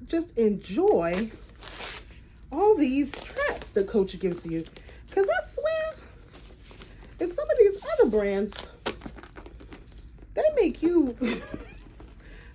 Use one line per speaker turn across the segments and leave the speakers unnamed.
just enjoy all these straps that Coach gives you. Because I swear, in some of these other brands, they make you,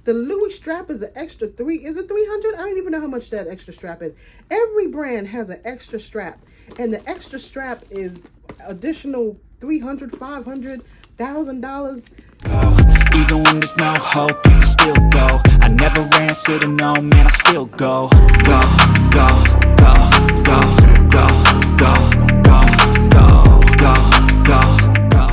the Louis strap is an extra is it 300? I don't even know how much that extra strap is. Every brand has an extra strap, and the extra strap is additional $300, $500, $1,000.
Even when there's no hope, you can still go. I never ran, should've known, man, I still go. Go, go, go, go, go, go, go, go, go, go.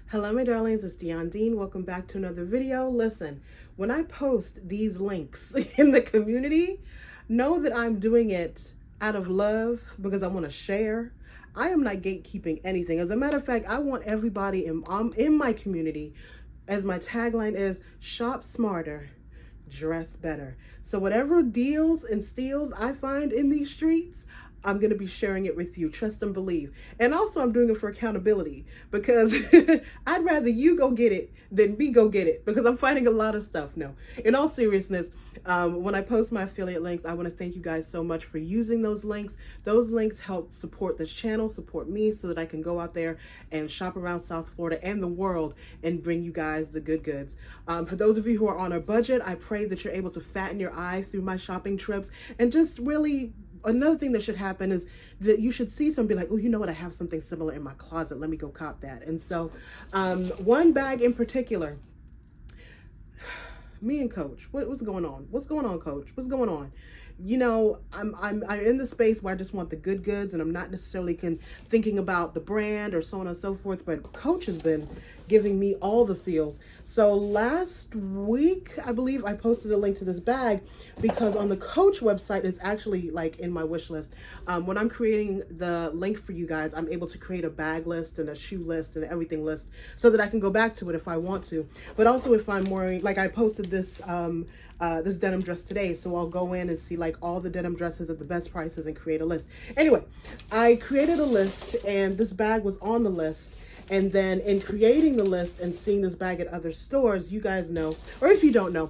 Hello, my darlings, it's Dion Dean. Welcome back to another video. Listen, when I post these links in the community, know that I'm doing it out of love because I want to share. I am not gatekeeping anything. As a matter of fact, I want everybody in my community, as my tagline is, shop smarter, dress better. So whatever deals and steals I find in these streets, I'm going to be sharing it with you. Trust and believe. And also I'm doing it for accountability because I'd rather you go get it than me go get it because I'm finding a lot of stuff. No, in all seriousness, when I post my affiliate links, I want to thank you guys so much for using those links. Those links help support this channel, support me so that I can go out there and shop around South Florida and the world and bring you guys the good goods. For those of you who are on a budget, I pray that you're able to fatten your eye through my shopping trips and just really. Another thing that should happen is that you should see somebody like, oh, you know what? I have something similar in my closet. Let me go cop that. And so one bag in particular, me and Coach, what's going on? What's going on, Coach? What's going on? You know, I'm in the space where I just want the good goods and I'm not necessarily thinking about the brand or so on and so forth, but Coach has been giving me all the feels. So last week, I believe I posted a link to this bag because on the Coach website, it's actually like in my wish list. When I'm creating the link for you guys, I'm able to create a bag list and a shoe list and everything list so that I can go back to it if I want to. But also if I'm wearing, like I posted this, this denim dress today, so I'll go in and see like all the denim dresses at the best prices and create a list. Anyway, I created a list and this bag was on the list. And then in creating the list and seeing this bag at other stores, you guys know, or if you don't know,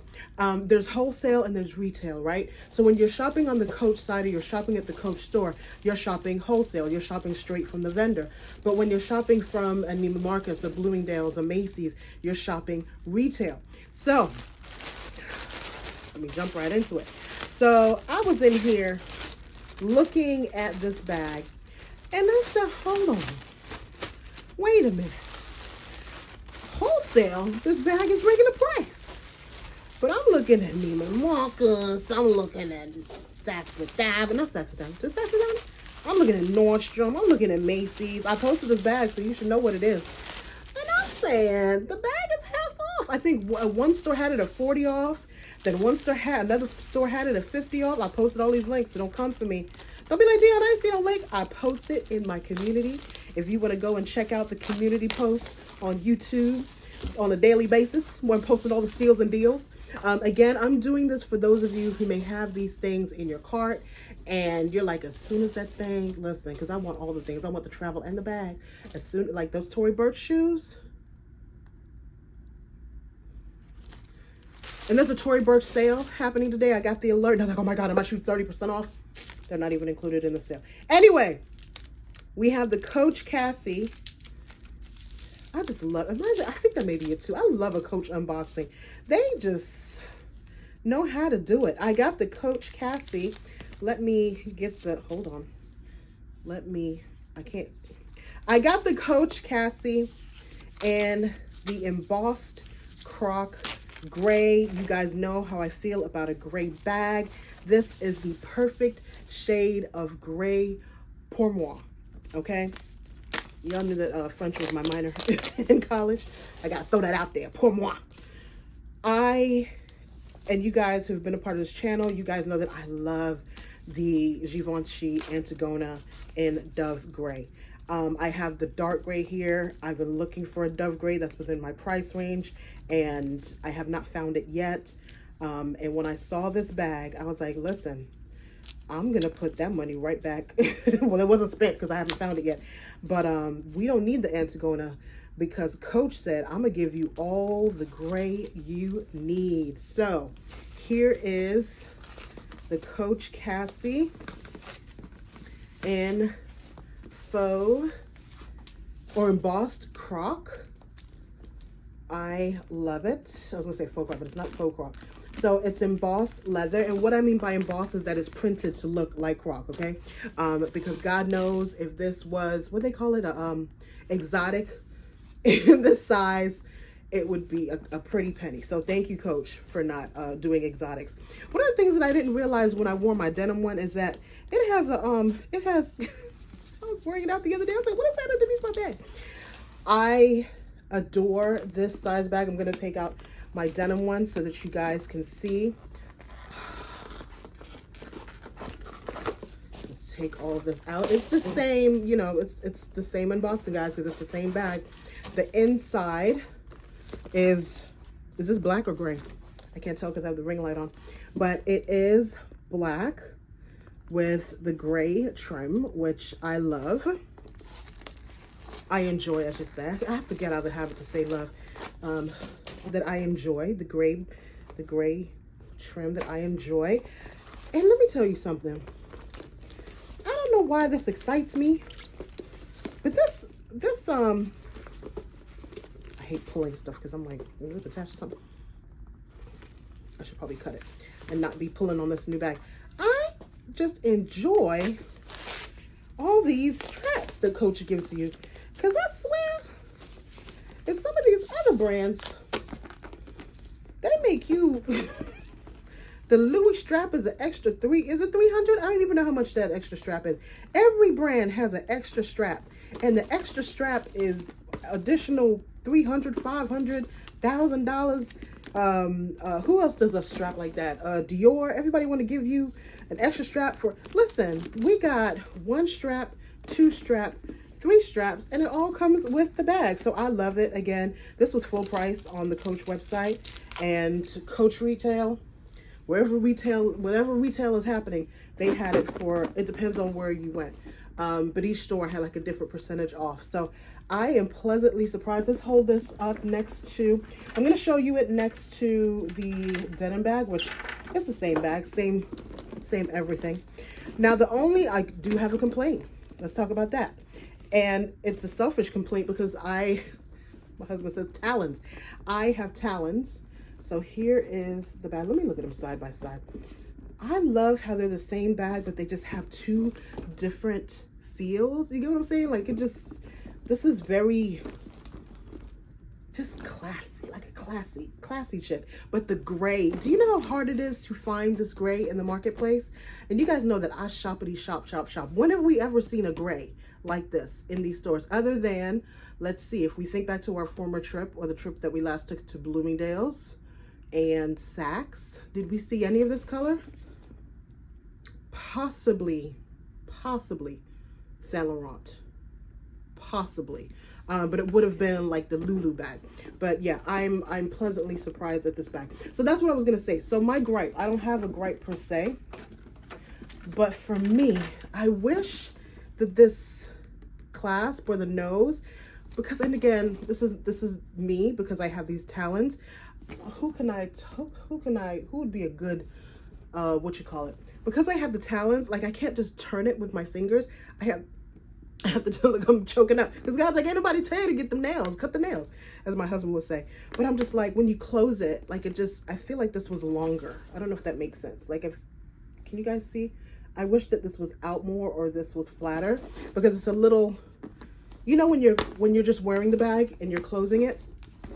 there's wholesale and there's retail, right? So when you're shopping on the Coach side or you're shopping at the Coach store, you're shopping wholesale, you're shopping straight from the vendor. But when you're shopping from a Neiman Marcus, a Bloomingdale's, a Macy's, you're shopping retail. So let me jump right into it. So I was in here looking at this bag and I said, hold on. Wait a minute. Wholesale, this bag is regular price. But I'm looking at Neiman Marcus. I'm looking at Saks Fifth Avenue. Not Saks Fifth Avenue. Just Saks Fifth Avenue. I'm looking at Nordstrom. I'm looking at Macy's. I posted this bag, so you should know what it is. And I'm saying the bag is half off. I think one store had it at 40 off. Then another store had it at 50 off. I posted all these links, so don't come for me. Don't be like, Dion, I see no link. I post it in my community. If you want to go and check out the community posts on YouTube on a daily basis, where I'm posting all the steals and deals. Again, I'm doing this for those of you who may have these things in your cart and you're like, as soon as that thing, listen, because I want all the things. I want the travel and the bag. As soon, like those Tory Burch shoes. And there's a Tory Burch sale happening today. I got the alert. And I was like, oh my God, am I shooting 30% off? They're not even included in the sale. Anyway, we have the Coach Cassie. I just love it. I think that may be it too. I love a Coach unboxing. They just know how to do it. I got the Coach Cassie. Let me get the, hold on. I got the Coach Cassie and the Embossed Croc gray. You guys know how I feel about a gray bag. This is the perfect shade of gray pour moi. Okay, y'all knew that French was my minor in college. I gotta throw that out there. Pour moi. And you guys who've been a part of this channel, you guys know that I love the Givenchy Antigona in Dove Gray. I have the dark gray here. I've been looking for a Dove Gray that's within my price range, and I have not found it yet. And when I saw this bag, I was like, listen, I'm going to put that money right back. Well, it wasn't spent because I haven't found it yet. But we don't need the Antigona because Coach said, I'm going to give you all the gray you need. So here is the Coach Cassie in faux or embossed croc. I love it. I was gonna say faux croc, but it's not faux croc. So it's embossed leather, and what I mean by embossed is that it's printed to look like croc, okay? Because God knows if this was, what they call it, exotic in this size, it would be a pretty penny. So thank you, Coach, for not doing exotics. One of the things that I didn't realize when I wore my denim one is that it has a, I was wearing it out the other day. I was like, what is that underneath my bag? I adore this size bag. I'm going to take out my denim one so that you guys can see. Let's take all of this out. It's the same, you know, it's the same unboxing, guys, because it's the same bag. The inside is this black or gray? I can't tell because I have the ring light on, but it is black with the gray trim, which I love. I enjoy, I should say. I have to get out of the habit to say love. That I enjoy the gray trim that I enjoy. And let me tell you something. I don't know why this excites me, but this I hate pulling stuff because I'm like, is it attached to something? I should probably cut it and not be pulling on this new bag. I just enjoy all these straps that Coach gives you, because I swear in some of these other brands, they make you the Louis strap is an extra is it 300? I don't even know how much that extra strap is. Every brand has an extra strap, and the extra strap is additional $300, $500, $1,000. Who else does a strap like that? Dior. Everybody want to give you an extra strap for. Listen, we got 1 strap, 2 strap, 3 straps, and it all comes with the bag. So I love it. Again, this was full price on the Coach website, and Coach retail, whatever retail is happening, they had it for, it depends on where you went. But each store had like a different percentage off. So I am pleasantly surprised. Let's hold this up next to, I'm going to show you it next to the denim bag, which is the same bag, same everything. Now I do have a complaint. Let's talk about that. And it's a selfish complaint because my husband says talons. I have talons. So here is the bag. Let me look at them side by side. I love how they're the same bag, but they just have 2 different feels. You get what I'm saying? Like this is very just classy, like a classy chick. But the gray, do you know how hard it is to find this gray in the marketplace? And you guys know that I shoppity shop. When have we ever seen a gray like this in these stores? Other than, let's see, if we think back to our former trip, or the trip that we last took to Bloomingdale's and Saks, did we see any of this color? Possibly Saint Laurent, possibly. But it would have been like the Lulu bag. But yeah, I'm pleasantly surprised at this bag. So that's what I was gonna say. So my gripe, I don't have a gripe per se, but for me, I wish that this clasp or the nose, because, and again, this is me because I have these talons. Who would be a good because I have the talons, like I can't just turn it with my fingers. I have to do like I'm choking up, because God's like, ain't nobody tell you to get them nails, cut the nails, as my husband would say. But I'm just like, when you close it, like I feel like this was longer. I don't know if that makes sense. Like, can you guys see? I wish that this was out more, or this was flatter, because it's a little, you know, when you're just wearing the bag and you're closing it,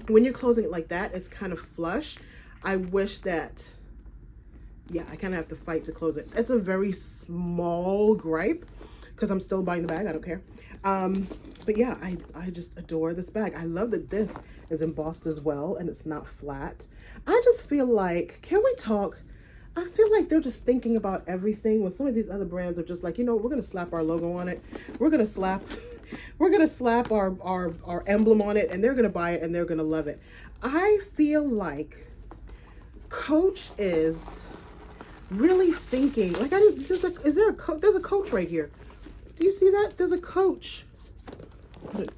when you're closing it like that, it's kind of flush. I wish that, yeah, I kind of have to fight to close it. It's a very small gripe, because I'm still buying the bag. I don't care. But yeah, I just adore this bag. I love that this is embossed as well, and it's not flat. I just feel like, can we talk? I feel like they're just thinking about everything, when some of these other brands are just like, you know, we're going to slap our logo on it. We're going to slap our emblem on it, and they're going to buy it and they're going to love it. I feel like Coach is really thinking, like, there's a Coach right here. Do you see that? There's a Coach.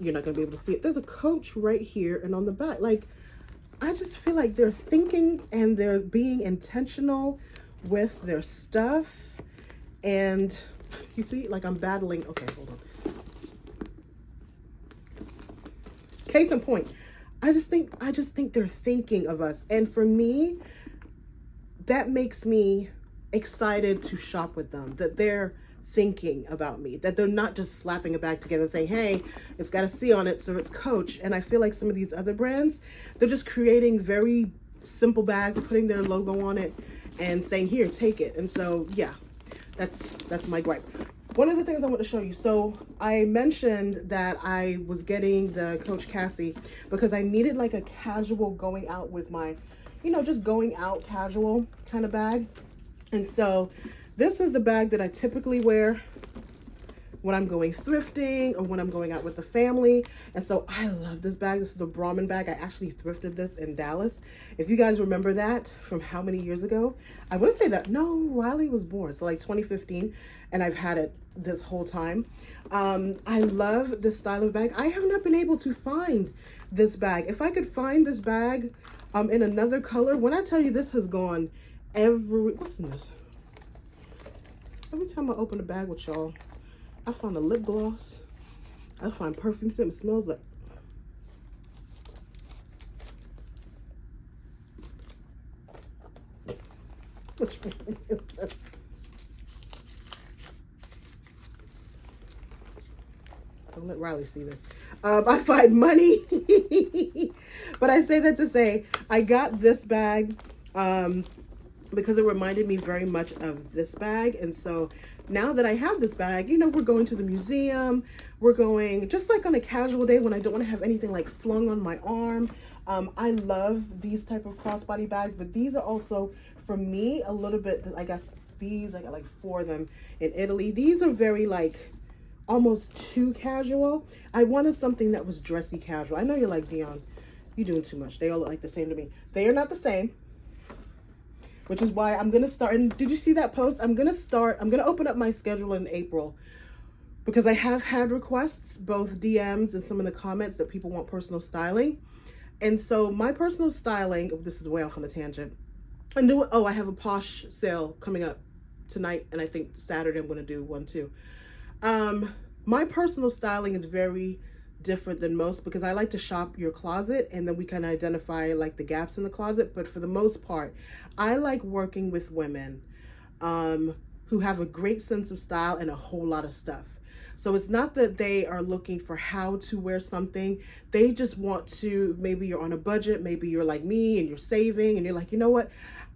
You're not going to be able to see it. There's a Coach right here and on the back. Like, I just feel like they're thinking and they're being intentional with their stuff. And you see, like I'm battling. Okay, hold on. Case in point, I just think they're thinking of us. And for me, that makes me excited to shop with them, that they're thinking about me, that they're not just slapping a bag together and saying, hey, it's got a C on it, so it's Coach. And I feel like some of these other brands, they're just creating very simple bags, putting their logo on it and saying, here, take it. And so, yeah, that's my gripe. One of the things I want to show you. So I mentioned that I was getting the Coach Cassie because I needed like a casual going out with my, you know, just going out casual kind of bag. And so this is the bag that I typically wear when I'm going thrifting or when I'm going out with the family. And so I love this bag. This is a Brahmin bag. I actually thrifted this in Dallas. If you guys remember that from how many years ago? I want to say that, no, Riley was born. So like 2015. And I've had it this whole time. I love this style of bag. I have not been able to find this bag. If I could find this bag in another color, when I tell you this has gone what's in this? Every time I open a bag with y'all, I find a lip gloss. I find perfume scent. It smells like. Which one is this? Don't let Riley see this. I find money. But I say that to say, I got this bag because it reminded me very much of this bag. And so now that I have this bag, you know, we're going to the museum. We're going just like on a casual day when I don't want to have anything like flung on my arm. I love these type of crossbody bags, but these are also, for me, a little bit, I got these, I got like 4 of them in Italy. These are very like, almost too casual. I wanted something that was dressy casual. I know you're like, Dion, you're doing too much. They all look like the same to me. They are not the same, which is why I'm going to start. And did you see that post? I'm going to open up my schedule in April because I have had requests, both DMs and some in the comments, that people want personal styling. And so my personal styling, this is way off on a tangent. I have a Posh sale coming up tonight. And I think Saturday I'm going to do one too. My personal styling is very different than most because I like to shop your closet and then we can identify like the gaps in the closet. But for the most part, I like working with women who have a great sense of style and a whole lot of stuff. So it's not that they are looking for how to wear something. They just want to, maybe you're on a budget, maybe you're like me and you're saving and you're like, you know what?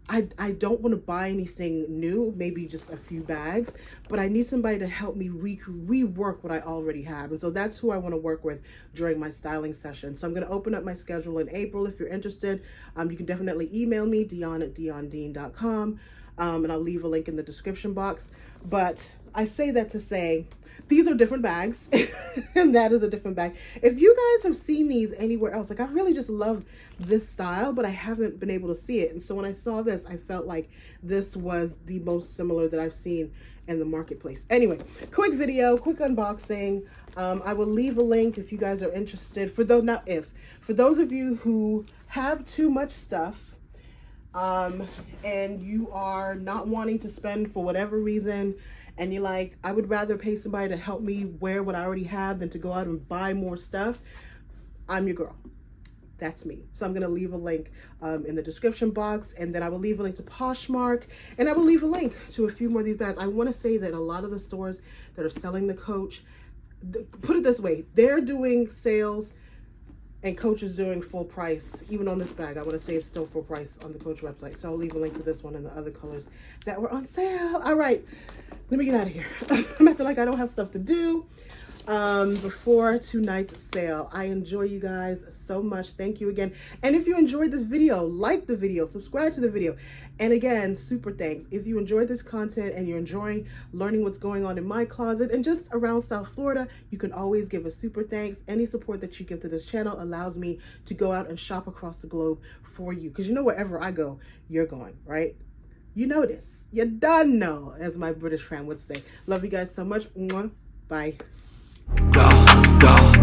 I don't want to buy anything new, maybe just a few bags, but I need somebody to help me rework what I already have. And so that's who I want to work with during my styling session. So I'm going to open up my schedule in April. If you're interested, you can definitely email me, dion@diondean.com, and I'll leave a link in the description box. But I say that to say, these are different bags and that is a different bag. If you guys have seen these anywhere else, like I really just love this style, but I haven't been able to see it. And so when I saw this, I felt like this was the most similar that I've seen in the marketplace. Anyway, quick video, quick unboxing. I will leave a link if you guys are interested. For those of you who have too much stuff, and you are not wanting to spend for whatever reason, and you're like, I would rather pay somebody to help me wear what I already have than to go out and buy more stuff, I'm your girl. That's me. So I'm going to leave a link in the description box, and then I will leave a link to Poshmark, and I will leave a link to a few more of these bags. I want to say that a lot of the stores that are selling the Coach, put it this way, they're doing sales and Coach is doing full price. Even on this bag, I want to say it's still full price on the Coach website. So I'll leave a link to this one and the other colors that were on sale. All right, let me get out of here. I'm acting like I don't have stuff to do before tonight's sale. I enjoy you guys so much. Thank you again. And if you enjoyed this video, like the video, subscribe to the video. And again, super thanks. If you enjoyed this content and you're enjoying learning what's going on in my closet and just around South Florida, you can always give a super thanks. Any support that you give to this channel allows me to go out and shop across the globe for you. Because you know, wherever I go, you're going, right? You know this. You done know, as my British friend would say. Love you guys so much. Mwah. Bye.
Go, go.